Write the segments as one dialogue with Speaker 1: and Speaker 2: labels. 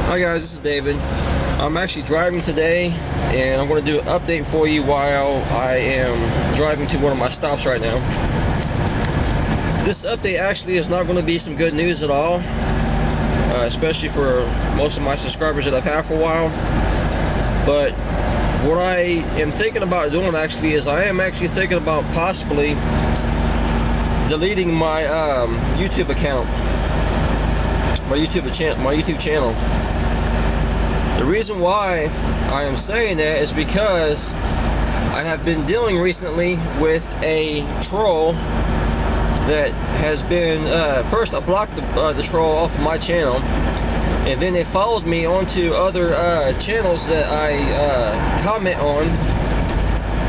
Speaker 1: Hi guys, this is David. I'm actually driving today and I'm going to do an update for you while I am driving to one of my stops right now. This update actually is not going to be some good news at all, especially for most of my subscribers that I've had for a while. But what I am thinking about doing actually is I am actually thinking about possibly deleting my YouTube account, my YouTube channel. The reason why I am saying that is because I have been dealing recently with a troll that has been, first I blocked the troll off of my channel, and then they followed me onto other channels that I comment on,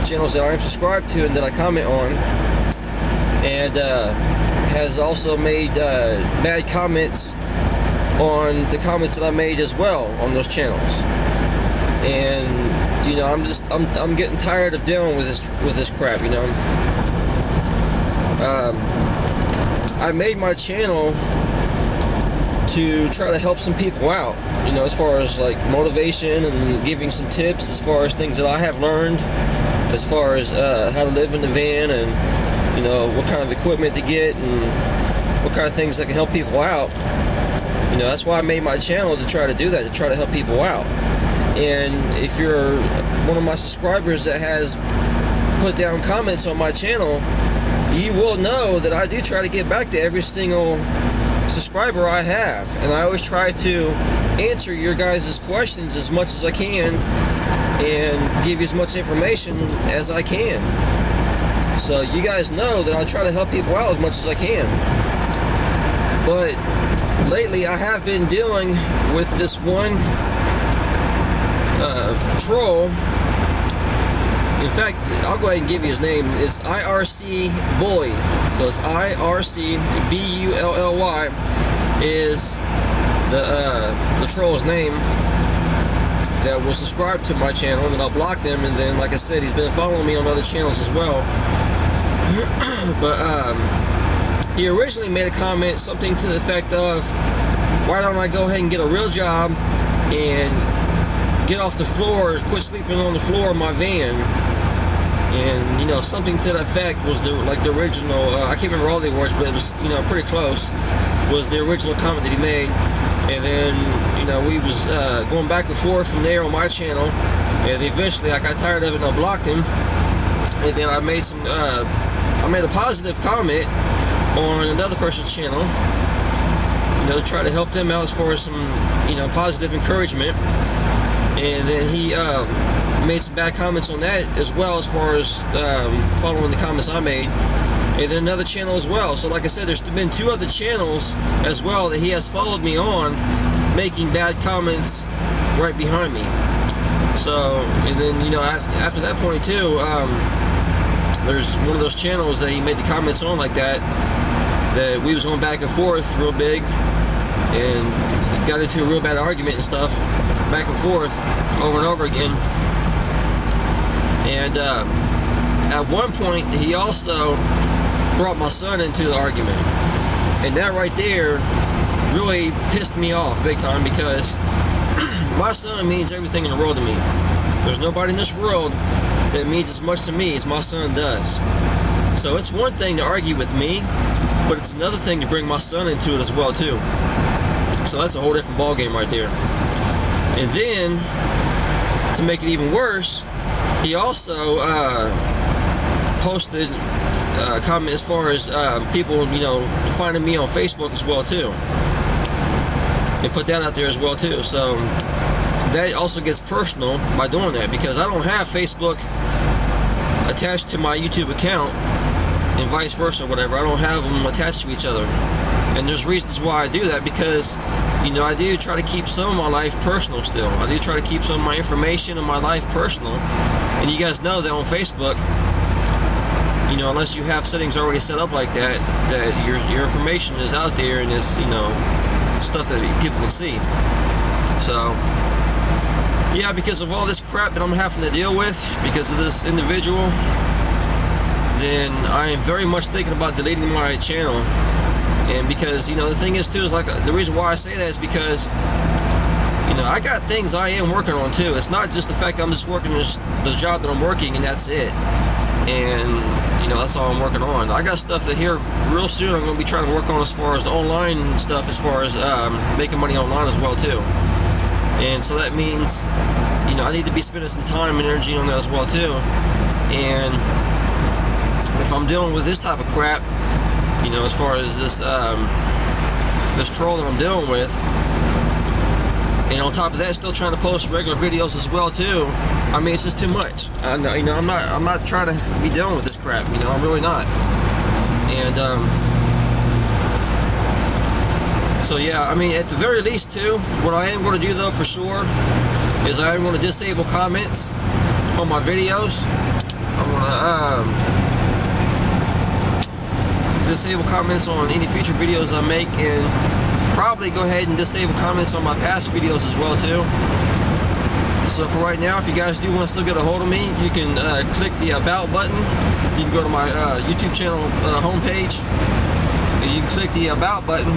Speaker 1: channels that I am subscribed to and that I comment on, and has also made bad comments on the comments that I made as well on those channels. And you know, I'm getting tired of dealing with this crap, you know. I made my channel to try to help some people out, you know, as far as like motivation and giving some tips as far as things that I have learned, as far as how to live in the van, and you know, what kind of equipment to get and what kind of things that can help people out. You know, that's why I made my channel, to try to do that, to try to help people out. And if you're one of my subscribers that has put down comments on my channel, you will know that I do try to get back to every single subscriber I have, and I always try to answer your guys' questions as much as I can and give you as much information as I can, so you guys know that I try to help people out as much as I can. But lately I have been dealing with this one troll. In fact, I'll go ahead and give you his name. It's IRC Bully. So it's IRC BULLY is the troll's name that was subscribed to my channel, and then I blocked him, and then like I said, he's been following me on other channels as well. But he originally made a comment, something to the effect of, why don't I go ahead and get a real job and get off the floor, quit sleeping on the floor of my van. And you know, something to that effect was the original, I can't remember all the words, but it was, you know, pretty close, was the original comment that he made. And then, you know, we was going back and forth from there on my channel, and eventually I got tired of it and I blocked him. And then I made a positive comment on another person's channel, you know, to try to help them out as far as some, you know, positive encouragement. And then he made some bad comments on that as well, as far as following the comments I made. And then another channel as well. So like I said, there's been two other channels as well that he has followed me on, making bad comments right behind me. So, and then, you know, after that point too, there's one of those channels that he made the comments on like that we was going back and forth real big, and got into a real bad argument and stuff, back and forth over and over again. And at one point he also brought my son into the argument, and that right there really pissed me off big time, because my son means everything in the world to me. There's nobody in this world that means as much to me as my son does. So it's one thing to argue with me, but it's another thing to bring my son into it as well too. So that's a whole different ball game right there. And then, to make it even worse, he also posted a comment as far as people, you know, finding me on Facebook as well too, and put that out there as well too. So that also gets personal by doing that, because I don't have Facebook attached to my YouTube account, and vice versa, whatever. I don't have them attached to each other. And there's reasons why I do that, because, you know, I do try to keep some of my life personal still. I do try to keep some of my information in my life personal. And you guys know that on Facebook, you know, unless you have settings already set up like that, that your information is out there, and it's, you know, stuff that people can see. So yeah, because of all this crap that I'm having to deal with because of this individual, then I am very much thinking about deleting my channel. And because, you know, the thing is too, is like, the reason why I say that is because you know, I got things I am working on too. It's not just the fact that I'm just working the job that I'm working and that's it. And you know, that's all I'm working on. I got stuff that here real soon I'm going to be trying to work on as far as the online stuff, as far as making money online as well too. And so that means, you know, I need to be spending some time and energy on that as well too. And if I'm dealing with this type of crap, you know, as far as this this troll that I'm dealing with, and on top of that, still trying to post regular videos as well too. I mean, it's just too much. You know, I'm not trying to be dealing with this crap. You know, I'm really not. And so yeah, I mean, at the very least too, what I am going to do though for sure is I am going to disable comments on my videos. I'm going to disable comments on any future videos I make, and probably go ahead and disable comments on my past videos as well too. So for right now, if you guys do want to still get a hold of me, you can click the About button. You can go to my YouTube channel homepage, and you can click the About button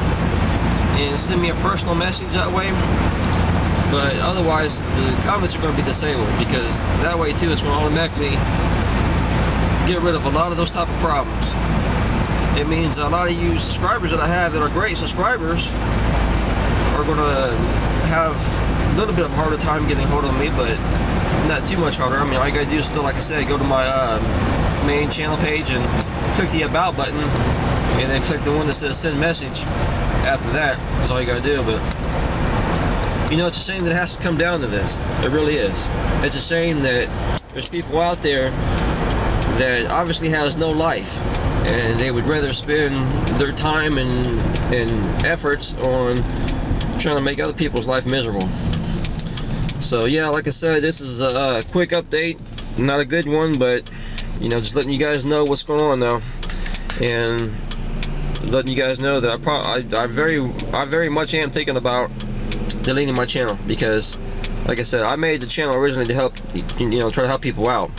Speaker 1: and send me a personal message that way. But otherwise, the comments are going to be disabled, because that way too, it's going to automatically get rid of a lot of those type of problems. It means a lot of you subscribers that I have that are great subscribers are going to have a little bit of a harder time getting a hold of me, but not too much harder. I mean, all you got to do is still, like I said, go to my main channel page and click the About button, and then click the one that says Send Message. After that, that's all you got to do. But you know, it's a shame that it has to come down to this. It really is. It's a shame that there's people out there that obviously has no life, and they would rather spend their time and efforts on trying to make other people's life miserable. So yeah, like I said, this is a quick update, not a good one, but you know, just letting you guys know what's going on now, and letting you guys know that I very much am thinking about deleting my channel, because like I said, I made the channel originally to help, you know, try to help people out,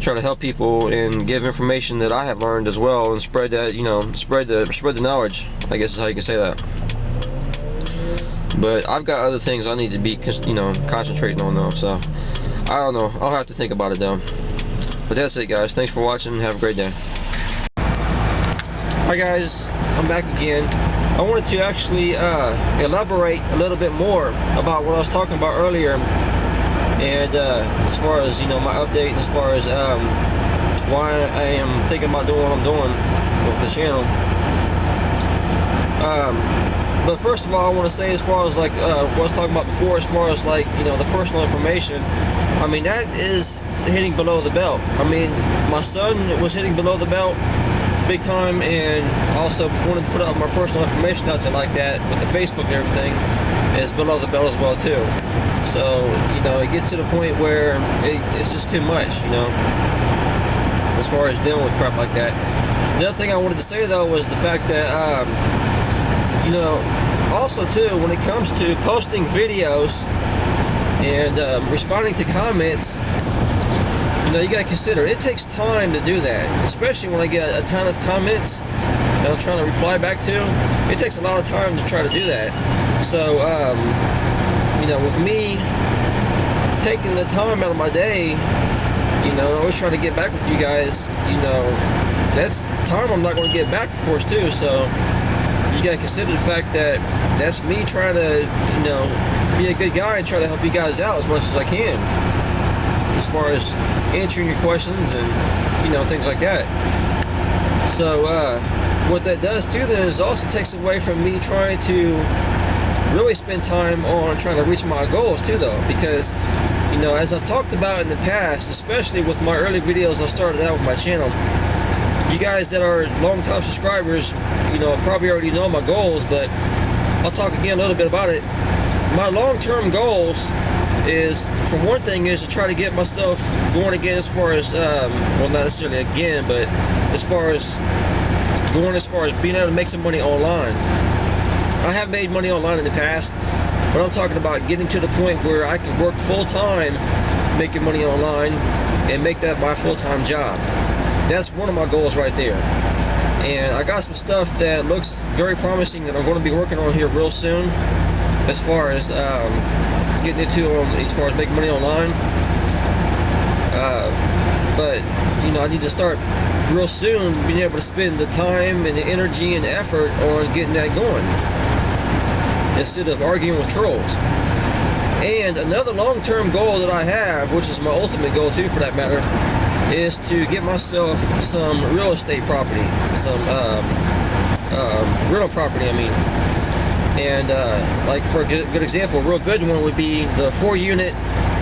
Speaker 1: try to help people and give information that I have learned as well, and spread that, you know, spread the knowledge, I guess is how you can say that. But I've got other things I need to be, you know, concentrating on though, so I don't know, I'll have to think about it though. But that's it, guys. Thanks for watching. Have a great day. Hi guys, I'm back again. I wanted to actually elaborate a little bit more about what I was talking about earlier, and as far as, you know, my update, as far as why I am thinking about doing what I'm doing with the channel. But first of all, I want to say, as far as like what I was talking about before, as far as like, you know, the personal information, I mean, that is hitting below the belt. I mean, my son was hitting below the belt big time, and also wanted to put up my personal information out there like that with the Facebook and everything is below the belt as well too. So, you know, it gets to the point where it's just too much, you know, as far as dealing with crap like that. The other thing I wanted to say though was the fact that you know, also too, when it comes to posting videos and responding to comments, you know, you gotta consider it takes time to do that, especially when I get a ton of comments that I'm trying to reply back to. It takes a lot of time to try to do that. So you know, with me taking the time out of my day, you know, always trying to get back with you guys, you know, that's time I'm not going to get back, of course, too. So you gotta consider the fact that that's me trying to, you know, be a good guy and try to help you guys out as much as I can, as far as answering your questions and, you know, things like that. So what that does too then is also takes away from me trying to really spend time on trying to reach my goals too though, because, you know, as I've talked about in the past, especially with my early videos I started out with my channel, you guys that are long-time subscribers, you know, probably already know my goals, but I'll talk again a little bit about it. My long-term goals is, for one thing, is to try to get myself going again as far as, well, not necessarily again, but as far as going as far as being able to make some money online. I have made money online in the past, but I'm talking about getting to the point where I can work full-time making money online and make that my full-time job. That's one of my goals right there. And I got some stuff that looks very promising that I'm going to be working on here real soon. as far as getting into as far as making money online. But you know, I need to start real soon being able to spend the time and the energy and the effort on getting that going instead of arguing with trolls. And another long-term goal that I have, which is my ultimate goal too for that matter, is to get myself some real estate property, some rental property I mean. And like for a good example, a real good one would be the 4-unit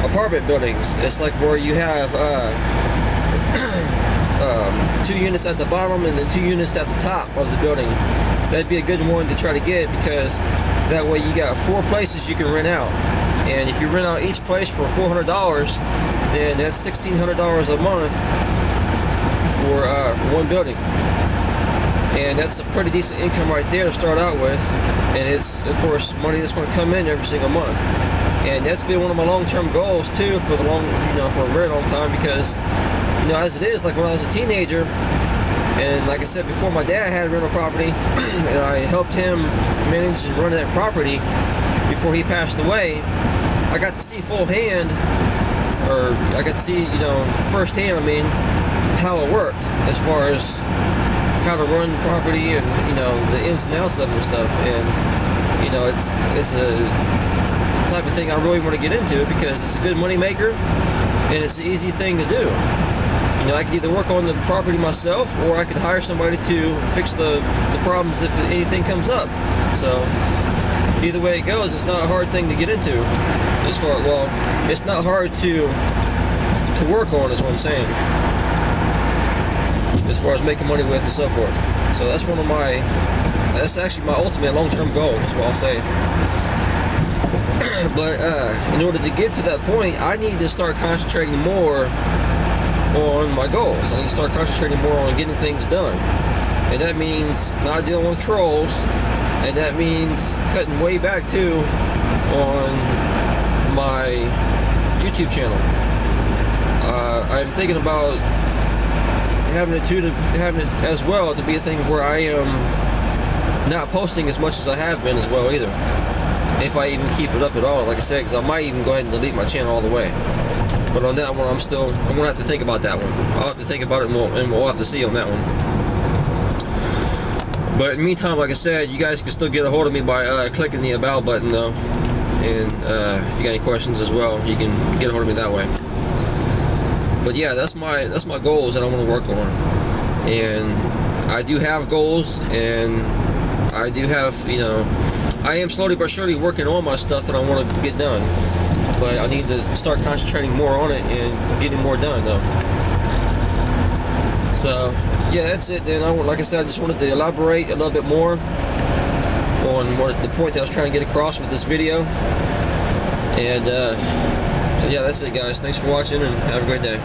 Speaker 1: apartment buildings. It's like where you have 2 units at the bottom and then 2 units at the top of the building. That'd be a good one to try to get, because that way you got 4 places you can rent out. And if you rent out each place for $400, then that's $1,600 a month for one building. And that's a pretty decent income right there to start out with. And it's, of course, money that's going to come in every single month. And that's been one of my long-term goals too for the for a very long time, because as it is, like when I was a teenager, and like I said before, my dad had rental property, and I helped him manage and run that property before he passed away. I got to see firsthand, I mean, how it worked as far as how to run property and the ins and outs of it and stuff. And it's a type of thing I really want to get into, because it's a good money maker and it's an easy thing to do. I could either work on the property myself, or I could hire somebody to fix the problems if anything comes up. So either way it goes, it's not a hard thing to get into. It's not hard to work on, is what I'm saying, as far as making money with and so forth. So that's actually my ultimate long-term goal, is what I'll say. But in order to get to that point, I need to start concentrating more on my goals. I need to start concentrating more on getting things done. And that means not dealing with trolls, and that means cutting way back too on my YouTube channel. I'm thinking about having it as well to be a thing where I am not posting as much as I have been as well either, if I even keep it up at all, like I said, because I might even go ahead and delete my channel all the way. But on that one, I'm gonna have to think about that one. I'll have to think about it, and we'll have to see on that one. But in the meantime, like I said, you guys can still get a hold of me by clicking the about button though. And if you got any questions as well, you can get a hold of me that way. But yeah, that's my goals that I want to work on. And I do have goals, and I do have, I am slowly but surely working on my stuff that I want to get done. But I need to start concentrating more on it and getting more done though. So yeah, that's it then. Like I said, I just wanted to elaborate a little bit more on the point that I was trying to get across with this video. And so yeah, that's it guys. Thanks for watching, and have a great day.